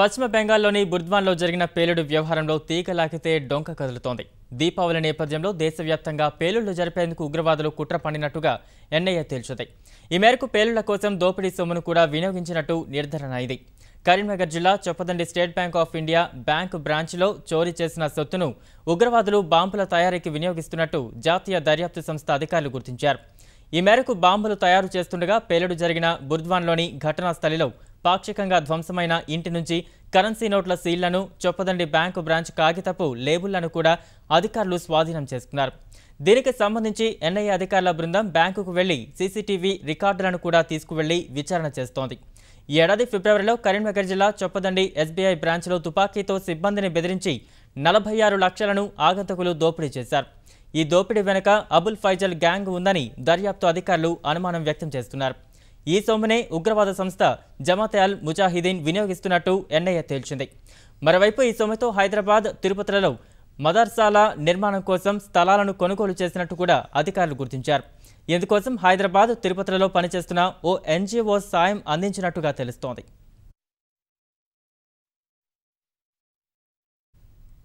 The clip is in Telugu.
పశ్చిమ బెంగాల్లోని బుర్ద్వాన్లో జరిగిన పేలుడు వ్యవహారంలో తీగ లాగితే డొంక కదులుతోంది. దీపావళి నేపథ్యంలో దేశవ్యాప్తంగా పేలుళ్లు జరిపేందుకు ఉగ్రవాదులు కుట్ర పన్నినట్టుగా ఎన్ఐఏ తేల్చింది. ఈ మేరకు పేలుళ్ల కోసం దోపిడీ సొమ్మును కూడా వినియోగించినట్టు నిర్ధారణ అయింది. కరీంనగర్ జిల్లా Choppadandi state bank of India bank బ్రాంచ్లో చోరీ చేసిన సొత్తును ఉగ్రవాదులు బాంబుల తయారీకి వినియోగిస్తున్నట్టు జాతీయ దర్యాప్తు సంస్థ అధికారులు గుర్తించారు. ఈ మేరకు బాంబులు తయారు చేస్తుండగా పేలుడు జరిగిన బుర్ద్వాన్లోని ఘటనా స్థలిలో పాక్షికంగా ధ్వంసమైన ఇంటి నుంచి కరెన్సీ నోట్ల సీళ్లను, చొప్పదండి బ్యాంకు బ్రాంచ్ కాగితపు లేబుళ్లను కూడా అధికారులు స్వాధీనం చేసుకున్నారు. దీనికి సంబంధించి ఎన్ఐఏ అధికారుల బృందం బ్యాంకుకు వెళ్లి సీసీటీవీ రికార్డులను కూడా తీసుకువెళ్లి విచారణ చేస్తోంది. ఈ ఏడాది ఫిబ్రవరిలో కరీంనగర్ జిల్లా చొప్పదండి ఎస్బీఐ బ్రాంచ్లో తుపాకీతో సిబ్బందిని బెదిరించి 46 లక్షలను ఆగంతకులు దోపిడీ చేశారు. ఈ దోపిడీ వెనుక అబుల్ ఫైజల్ గ్యాంగ్ ఉందని దర్యాప్తు అధికారులు అనుమానం వ్యక్తం చేస్తున్నారు. ఈ సొమ్మునే ఉగ్రవాద సంస్థ జమాతే అల్ ముజాహిదీన్ వినియోగిస్తున్నట్టు ఎన్ఐఏ తేల్చింది. మరోవైపు ఈ సొమ్ముతో హైదరాబాద్, తిరుపతిలలో మదర్సాల నిర్మాణం కోసం స్థలాలను కొనుగోలు చేసినట్టు కూడా అధికారులు గుర్తించారు. ఇందుకోసం హైదరాబాద్, తిరుపతిలలో పనిచేస్తున్న ఓ ఎన్జీఓ సాయం అందించినట్టుగా తెలుస్తోంది.